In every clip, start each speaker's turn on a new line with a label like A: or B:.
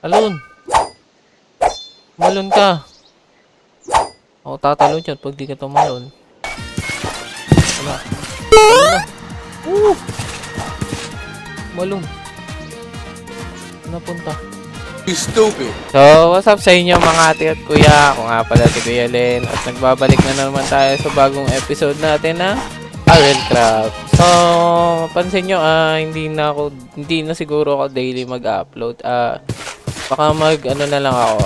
A: Talon! Tumalon ka! Ako tatalon dyan pag di ka tumalon. Wala. Talon na! Woo! Tumalon. Napunta.
B: You stupid.
A: So, what's up sa inyo mga ate at kuya? Ako nga pala si Kuya Len at nagbabalik na naman tayo sa bagong episode natin na Craft. So, pansin nyo, hindi na siguro ako daily mag-upload. Baka ano na lang ako,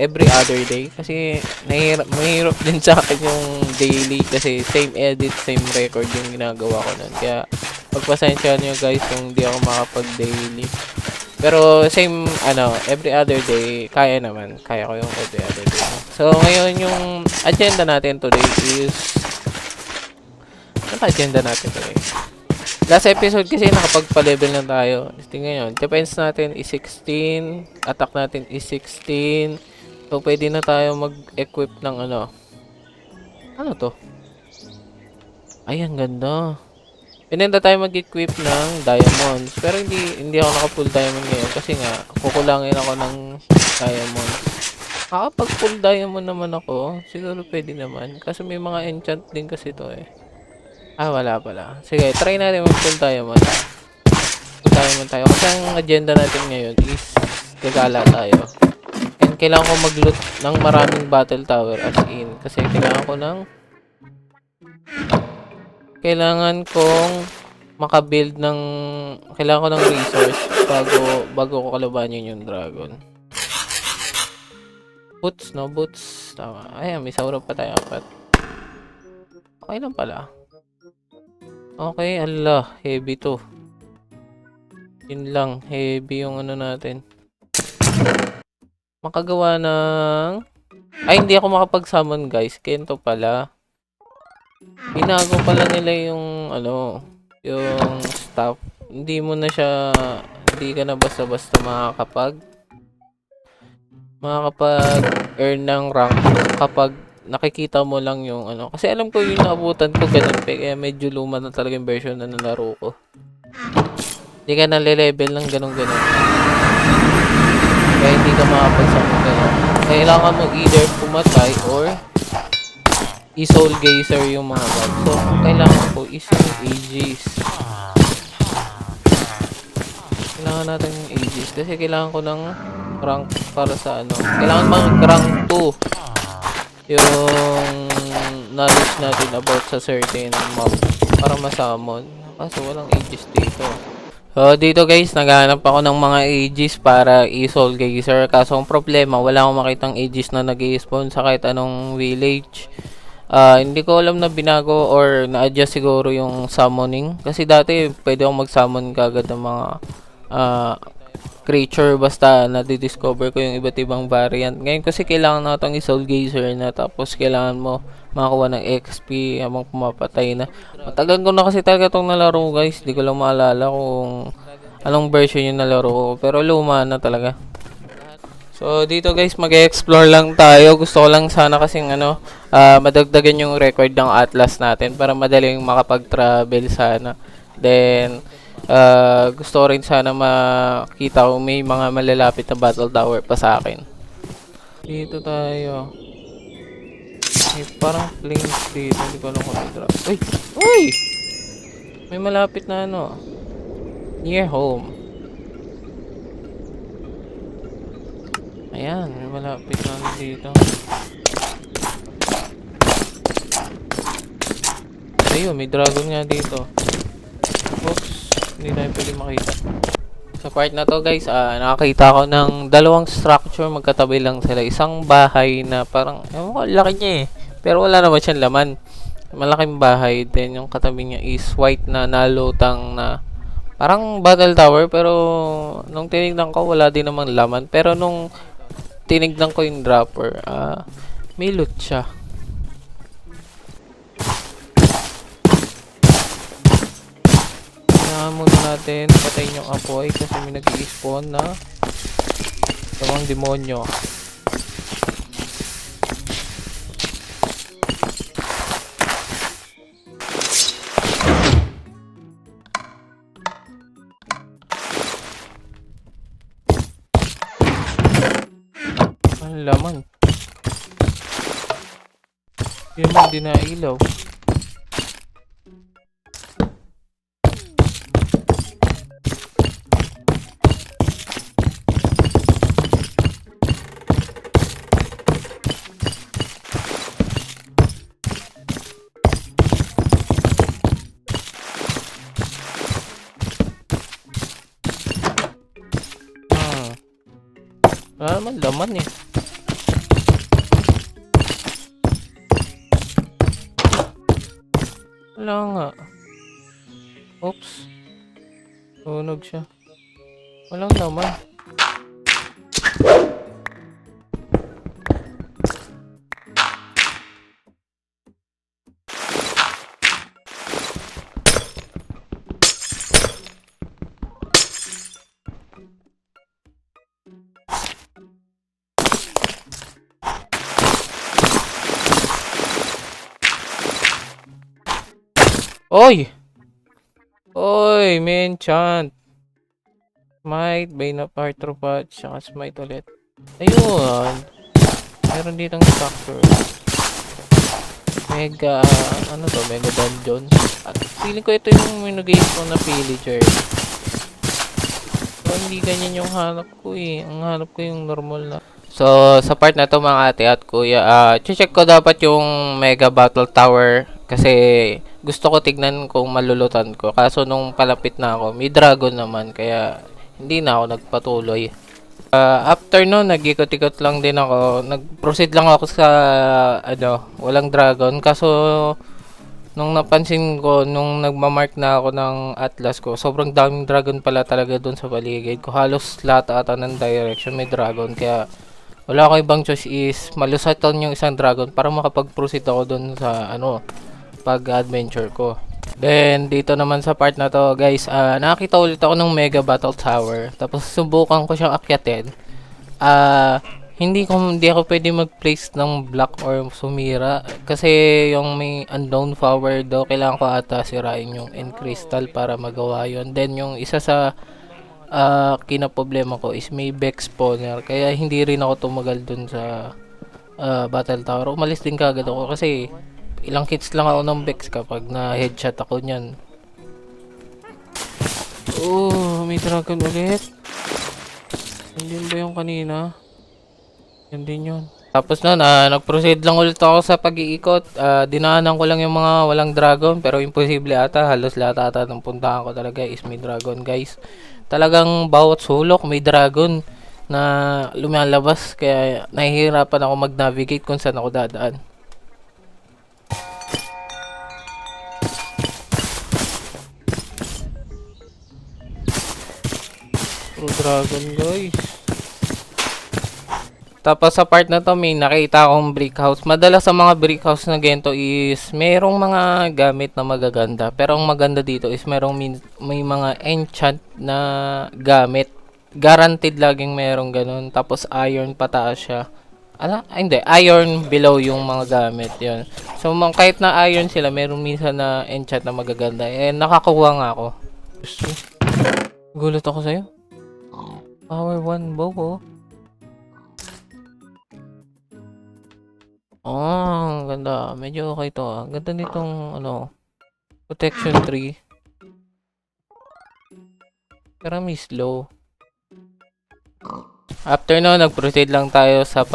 A: every other day. Kasi, mahirap din sa akin yung daily kasi same edit, same record yung ginagawa ko nun. Kaya, pagpasensya nyo guys kung hindi ako makapag-daily. Pero same every other day kaya naman. Kaya ko yung every other day. So ngayon yung agenda natin today is ano agenda natin today? Last episode kasi nakapagpa-level na tayo. Tingnan ngayon, defense natin is 16, attack natin is 16. So pwede na tayo mag-equip ng ano to? Ay, ang ganda. Pinenda tayo mag-equip ng diamonds. Pero hindi ako naka-full diamond ngayon kasi nga kukulangin ako ng diamonds. Kapag full diamond naman ako, siguro pwede naman. Kasi may mga enchant din kasi to eh. Wala pala. Sige, try natin mag-full diamond. Full diamond tayo. Kasi ang agenda natin ngayon is gagala tayo. And kailangan ko mag-loot ng maraming battle tower as in. Kasi kailangan kong makabuild ng kailangan ko ng resource bago ko kalabanin yung dragon. Boots. Tama. Ayan, may saurap pa tayo apat. Okay lang pala. Okay, Allah. Heavy to. Yun lang. Heavy yung natin. Makagawa ng hindi ako makapag-summon guys. Kento pala. Binago pala nila yung yung stuff. Hindi ka na basta-basta makakapag-earn ng rank kapag nakikita mo lang yung Kasi alam ko yung naabutan ko ganun kaya medyo luma na talaga yung version na nalaro ko. Hindi ka nale-level ng ganun-ganun. Kaya hindi ka makapag-summon ganun. Kailangan mo either pumatay or i-soul gazer yung mga bag. So, kailangan ko is yung Aegis. Kailangan natin yung Aegis. Kasi kailangan ko ng rank para sa Kailangan mag-rank 2 yung knowledge natin about sa certain mob para ma-summon. Kaso walang Aegis dito. So, dito guys, naghahanap ako ng mga Aegis para i-soul gazer. Kaso ang problema, wala akong makitang Aegis na nag-i-spawn sa kahit anong village. Hindi ko alam na binago or na-adjust siguro yung summoning. Kasi dati pwede akong mag-summon kagad ng mga creature basta na-discover ko yung iba't ibang variant. Ngayon kasi kailangan na itong i-soul gazer na tapos kailangan mo makakuha ng XP habang pumapatay na. Matagal ko na kasi talaga itong nalaro guys. Hindi ko lang maalala kung anong version yung nalaro ko. Pero luma na talaga. So, dito guys, mag-explore lang tayo. Gusto ko lang sana kasing madagdagan yung record ng Atlas natin para madaling makapag-travel sana. Then, gusto ko rin sana makita kung may mga malalapit na battle tower pa sa akin. Dito tayo. May parang plains dito. Hindi ko alam kung i-drop. Uy! May malapit na near home. Ayan, may malapit na dito. Ayun, may dragon nga dito. Oops, hindi tayo pwede makita. Sa part na to guys, nakakita ko ng dalawang structure. Magkatabi lang sila. Isang bahay na parang, laki niya eh. Pero wala naman siyang laman. Malaking bahay. Then yung katabi niya is white na nalutang na parang battle tower. Pero nung tinignan ko, wala din namang laman. Pero nung tinignan ko yung dropper, may loot siya. Kailangan muna natin patayin yung apoy kasi may nag-i-spawn na dalawang demonyo. Ang laman. Hindi naman dinailaw. Wala naman laman eh. Wala nga. Oops. Tunog siya. Walang laman. Oy! Oy, may enchant. Smite, Bane of Arthropod, saka smite ulit. Ayun. Meron ditong structure. Mega, ano to? Mega dungeon. At feeling ko ito yung minugame ko na pillager. So, hindi ganyan yung hanap ko eh. Ang hanap ko yung normal na. So, sa part na to mga ate at kuya, check ko dapat yung Mega Battle Tower kasi gusto ko tignan kung malulutan ko. Kaso nung palapit na ako, may dragon naman kaya hindi na ako nagpatuloy. After no, nag-ikot-ikot lang din ako. Nag-proceed lang ako sa walang dragon. Kaso nung napansin ko, nung nagmamark na ako ng atlas ko, sobrang daming dragon pala talaga doon sa paligid ko. Halos lahat ata ng direction may dragon. Kaya wala akong ibang choice is malusatan yung isang dragon para makapag-proceed ako doon sa pag-adventure ko. Then, dito naman sa part na to, guys, nakakita ulit ako ng Mega Battle Tower. Tapos, subukan ko siyang akyatin. Hindi ako pwede mag-place ng block or sumira. Kasi, yung may unknown power daw, kailangan ko ata sirain yung end crystal para magawa yon. Then, yung isa sa kinaproblema ko is may Vex spawner. Kaya, hindi rin ako tumagal dun sa Battle Tower. Umalis din kagad ako kasi ilang hits lang ako ng Vex kapag na-headshot ako niyan. Oh, may dragon ulit. Yan ba yung kanina? Yan din yun. Tapos nun, nag-proceed lang ulit ako sa pag-iikot. Dinaanan ko lang yung mga walang dragon. Pero imposible ata. Halos lahat ata ng puntahan ko talaga is may dragon, guys. Talagang bawat sulok may dragon na lumalabas. Kaya nahihirapan ako mag-navigate kung saan ako dadaan. Dragon, guys. Tapos sa part na to may nakita akong brick house. Madalas sa mga brick house na ganito is merong mga gamit na magaganda. Pero ang maganda dito is may mga enchant na gamit. Guaranteed laging merong ganun. Tapos iron pataas siya. Hindi. Iron below yung mga gamit. Yun. So kahit na iron sila, meron minsan na enchant na magaganda. Eh nakakuha nga ako. Gulat ako sa'yo. Power 1 bow, oh. Ang ganda. Medyo okay to, ah. Ganda nitong, protection 3. Pero may slow. After no, nag-proceed lang tayo sa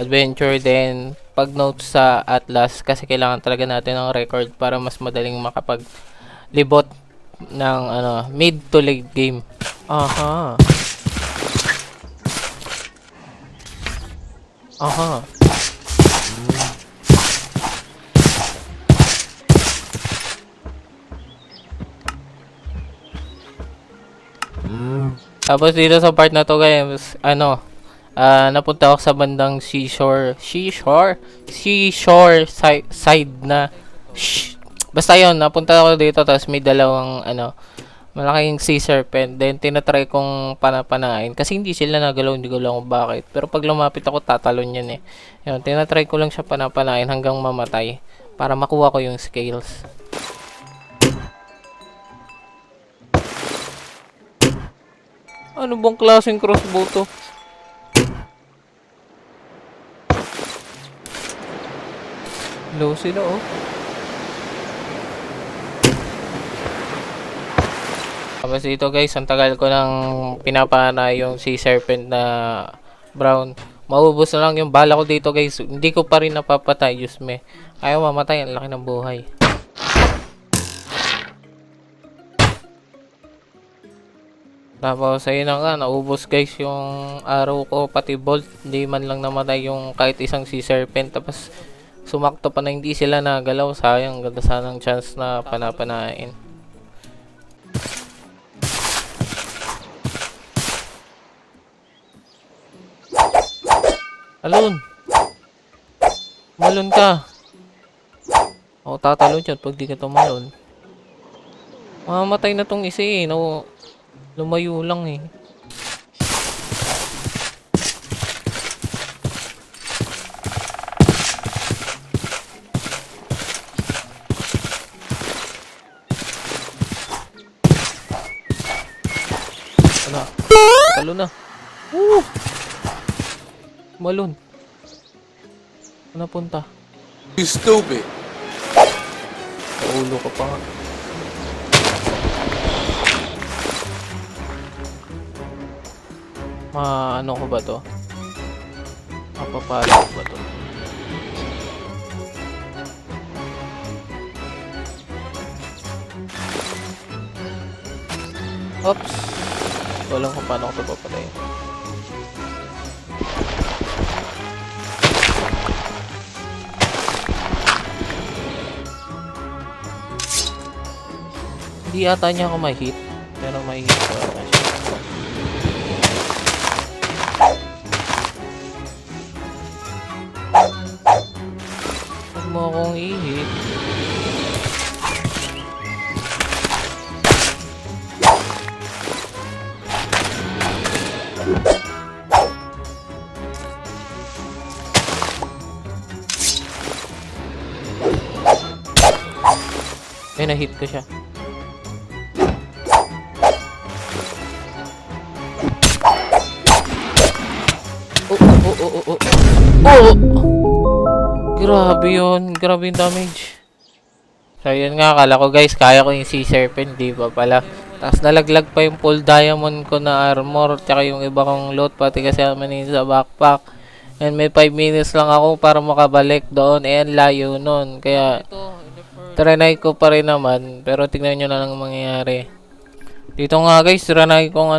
A: adventure din. Pag-notes sa Atlas kasi kailangan talaga natin ng record para mas madaling makapag-libot ng mid to late game. Aha. Aha. Tapos dito sa part na to, guys, napunta ako sa bandang seashore side na basta yon, napunta ako dito tapos may dalawang malaking sea serpent. Then tinatry kong panapanain kasi hindi sila nagalaw, hindi ko alam kung bakit. Pero pag lumapit ako tatalon yan eh. Yun, tinatry ko lang siya panapanain hanggang mamatay para makuha ko yung scales. Ano bang klaseng crossbow to? Low sila oh. Tapos dito guys, ang tagal ko nang pinapana yung Sea Serpent na brown. Maubos na lang yung bala ko dito guys. Hindi ko pa rin napapatay, Diyos me. Ayaw mamatay, ang laki ng buhay. Tapos ayun na nga, naubos guys yung arrow ko, pati bolt. Hindi man lang namatay yung kahit isang Sea Serpent. Tapos sumakto pa na hindi sila nagalaw. Sayang, ganda sanang chance na panapanain. Talon! Tumalon ka! Ako tatalon yun pag di ka tumalon. Mamamatay na tong isa eh. No, lumayo lang eh. Wala. Talo na. Woo! Malun. Saan napunta?
B: You stupid.
A: Sa ulo ka pa nga. Ano ko ba to? Mapapalo ko ba to? Oops! Walang kung paano ko ito papatayin. Hindi ata niya ako ma-hit. Pero ma-hit ko ata siya. Huwag mo akong i-hit. Eh, na-hit ko siya. Oh! Grabe yun. Grabe yung damage. So, yun nga. Akala ko guys, kaya ko yung Sea Serpent. Di ba pala? Tapos nalaglag pa yung full diamond ko na armor. Tsaka yung iba kong loot. Pati kasi naman sa backpack. And may 5 minutes lang ako para makabalik doon. And layo nun. Kaya, trinay ko pa rin naman. Pero tingnan nyo na lang mangyayari. Dito nga guys, trinay kong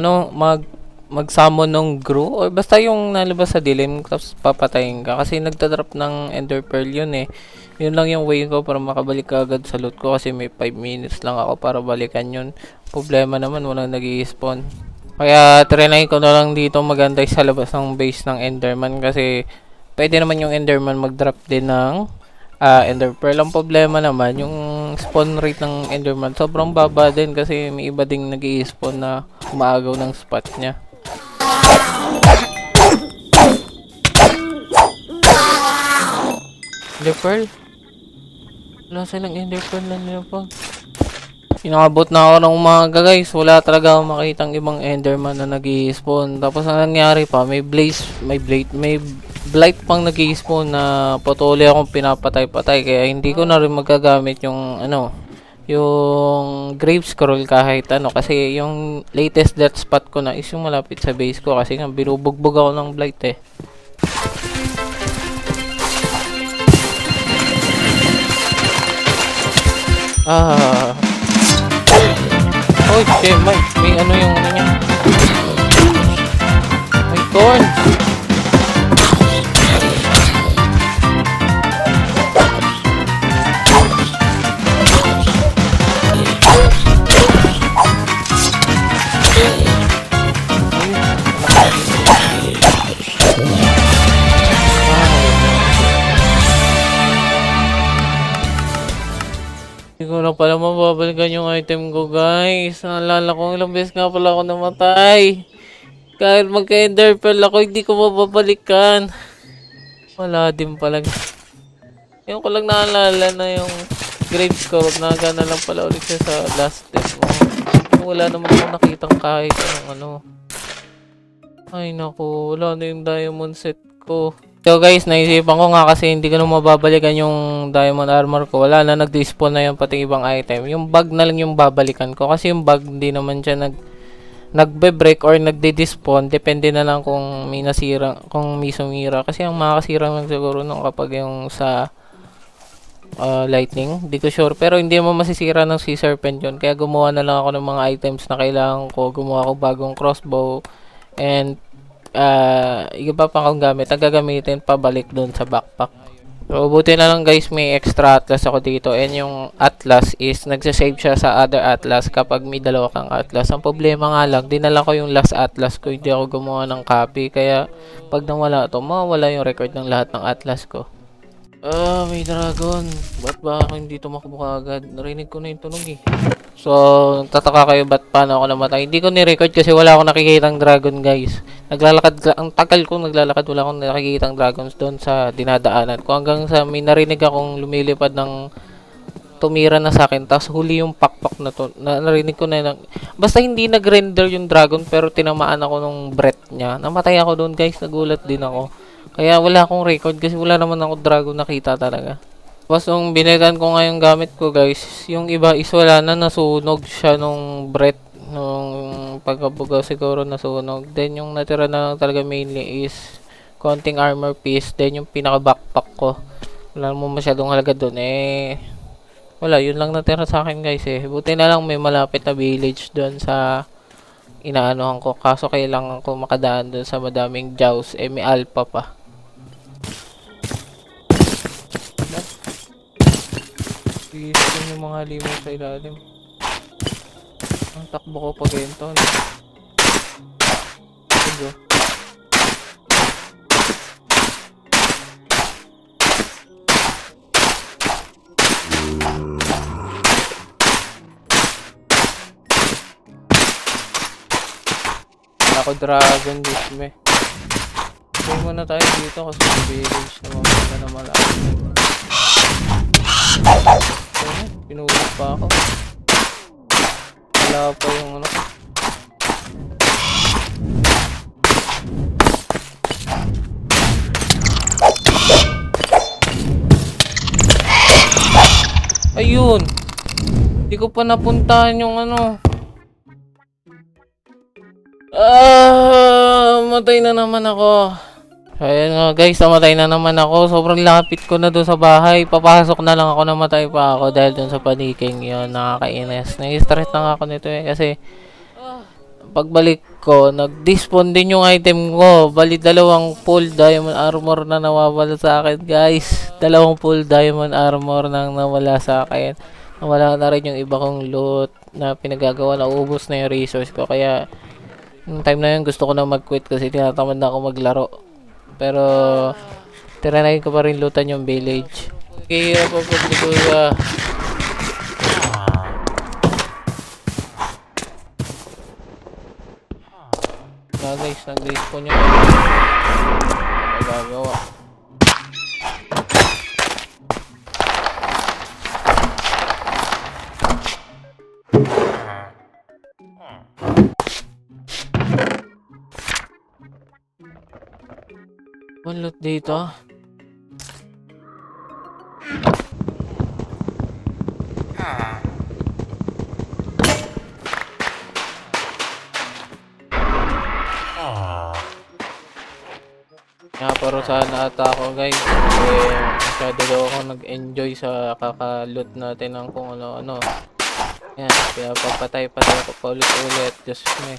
A: mag-summon ng Gru o basta yung nalabas sa dilim tapos papatayin ka kasi nagdadrop ng Ender Pearl yun eh. Yun lang yung way ko para makabalik ka agad sa loot ko kasi may 5 minutes lang ako para balikan yun. Problema naman walang nag-i-spawn. Kaya trinay ko na lang dito maganda sa labas ng base ng Enderman kasi pwede naman yung Enderman mag-drop din ng Ender Pearl. Ang problema naman yung spawn rate ng Enderman sobrang baba din kasi may iba ding nag-i-spawn na umaagaw ng spot niya. Ender Pearl? Wala silang Ender Pearl na nilapag. Inabot na ako ng umaga guys. Wala talaga akong makitang ibang Enderman na nag-i-spawn. Tapos ang nangyari pa, may blight pang nag-i-spawn na patuloy akong pinapatay-patay. Kaya hindi ko na rin magagamit yung yung grave scroll kahit ano. Kasi yung latest death spot ko na is yung malapit sa base ko. Kasi nga binubugbog ako ng blight eh. Oh shit, may ano yung ano niya. May thorns. Hindi ko na pala mababalikan yung item ko guys. Naalala ko ilang beses nga pala ako namatay. Kahit magka-ender pearl ako, hindi ko mababalikan. Wala din pala. Yung ko lang naalala na yung grave score. Nagana lang pala ulit siya sa last step. Wala naman ako nakitang kahit anong ano. Ay naku, wala na yung diamond set ko. So guys, naisipan ko nga kasi hindi ko na mababalikan yung diamond armor ko. Wala na, nag-despawn na yung pati ibang item. Yung bag na lang yung babalikan ko. Kasi yung bag, hindi naman siya nagbe-break or nagde-despawn. Depende na lang kung may nasira, kung may sumira. Kasi ang makakasira lang siguro nung kapag yung sa lightning. Hindi ko sure. Pero hindi mo masisira ng sea serpent yun. Kaya gumawa na lang ako ng mga items na kailangan ko. Gumawa ko bagong crossbow. And iba pa akong gamit. Ang gagamitin pabalik dun sa backpack. So, buti na lang guys, may extra atlas ako dito. And yung atlas is nagsasave siya sa other atlas kapag may dalawa kang atlas. Ang problema nga lang, dinala ko yung last atlas ko. Hindi ako gumawa ng copy. Kaya pag nawala ito, mawala yung record ng lahat ng atlas ko. May dragon. Ba't ba ako hindi tumakbo agad? Narinig ko na yung tunog eh. So, nagtataka kayo ba't paano ako namatay. Hindi ko ni-record kasi wala akong nakikitang dragon guys. Ang tagal ko naglalakad, wala akong nakikitang dragons doon sa dinadaanan ko. Hanggang sa may narinig akong lumilipad ng tumira na sa akin. Tapos huli yung pakpak na to. Narinig ko na basta hindi nag-render yung dragon pero tinamaan ako nung breath niya. Namatay ako doon guys, nagulat din ako. Kaya wala akong record kasi wala naman ako dragon nakita talaga. Tapos nung binigyan ko nga yung gamit ko guys, yung iba is wala na, nasunog siya nung breath. Nung pagkabugaw siguro nasunog. Then yung natira na lang talaga mainly is konting armor piece. Then yung pinaka backpack ko. Wala mo masyadong halaga dun wala, yun lang natira sa akin guys eh. Buti na lang may malapit na village dun sa inaanohan ko. Kaso kailangan ko makadaan dun sa madaming jaws. May alpha pa. Iisipin yung mga limaw sa ilalim. Ang takbo ko pag ganito. Ito. Ako dragon disme. Stay muna tayo dito kasi may village na mamaya na malaki. Pinulog pa ako. Wala pa yung ano ko. Ayun! Hindi ko pa napuntahan yung ano. Matay na naman ako. Ayan nga guys, namatay na naman ako. Sobrang lapit ko na doon sa bahay. Papasok na lang ako, namatay pa ako dahil doon sa paniking yun. Nakakainis. Nai-stress na nga ako nito eh. Kasi pagbalik ko, nag-despawn din yung item ko. Bali, 2 full diamond armor na nawawala sa akin guys. 2 full diamond armor nang nawala sa akin. Nawala na rin yung iba kong loot na pinagagawa. Naubos na yung resource ko. Kaya yung time na yun gusto ko na mag-quit kasi tinatamad na ako maglaro. Pero trinay ko pa rin lootan yung village. Okay, hirap po paglutuya. Guys, nag-respawn yung magagawa. Loot dito. Naparusahan na ata ako guys. Masyado daw ako nag-enjoy sa kakaloot natin ng kung ano-ano. Yan, kaya papatay-patay ako paulit-ulit. Just me.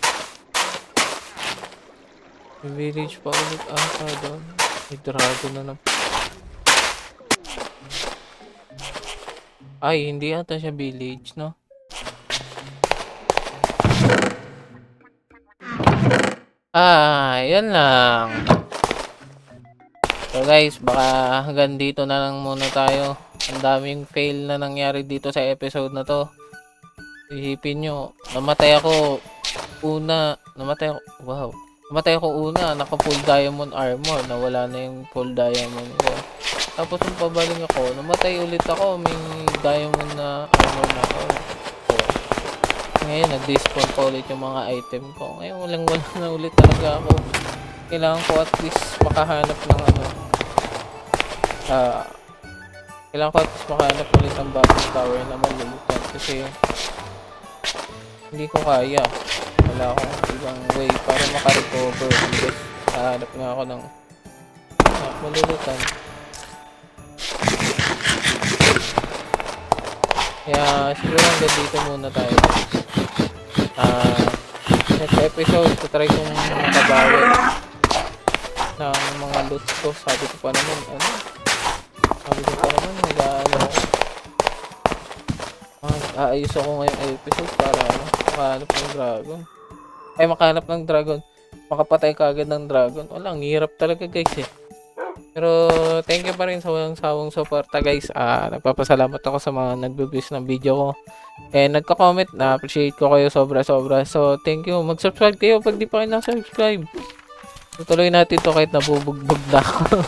A: May village pa ulit ata doon. May dragon na naman. Ay, hindi ata siya village, no? Yan lang. So guys, baka hanggang dito na lang muna tayo. Ang daming fail na nangyari dito sa episode na to. Isipin nyo, namatay ako una, namatay ako una, naka full diamond armor, nawala na yung full diamond ko. Tapos nung pabaling ako, namatay ulit ako, may diamond na armor na ako. So, ngayon, nag-despawn pa ulit yung mga item ko. Ngayon, wala na ulit talaga ako. Kailangan ko at least makahanap ng ano, ah, kailangan ko at least makahanap ulit ng battle tower na malulutan kasi hindi ko kaya. Wala akong ibang way para makarecover. Hindi, hahanap nga ako ng malulutan. Kaya siguro hanggang dito muna tayo. Next episode, try kong makabawi ng mga loot ko. Sabi ko pa naman, nag-aano ako. Aayos ako ngayong episode para makahanap ng dragon. Makahanap ng dragon. Makapatay ka agad ng dragon. Wala, ang hirap talaga guys eh. Pero thank you pa rin sa walang sawang suporta guys. Nagpapasalamat ako sa mga nagbe-views ng video ko. Nagko-comment, na-appreciate ko kayo sobra-sobra. So thank you. Mag-subscribe kayo pag di pa kayo na-subscribe. Tutuloy natin to kahit nabubugbog na ako.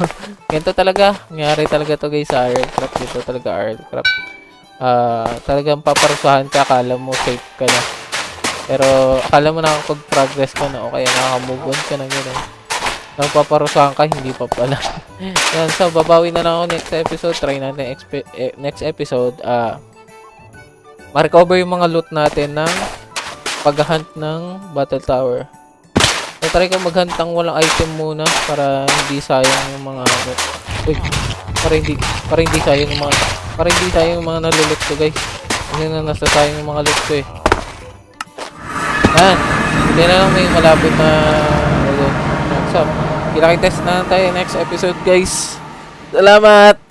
A: Ganito talaga. Nangyari talaga to guys sa Aircraft. Dito talaga Aircraft. Talagang paparusahan ka. Akala mo safe ka na. Pero akala mo nakakapag-progress ka na o kaya nakaka-move on ka na gano'n. Nagpaparusahan ka, hindi pa pala. Yan, so babawi na lang ako next episode. Try natin next episode. Ma-recover yung mga loot natin ng pag-hunt ng battle tower. So try ko mag-hunt ng walang item muna para hindi sayang yung mga loot. Uy, para hindi sayang yung mga nalulot ko guys. Hindi na nasasayang yung mga loot ko eh. Yan, hindi na lang may malapit na what's up. Kita-kita na tayo next episode guys. Salamat!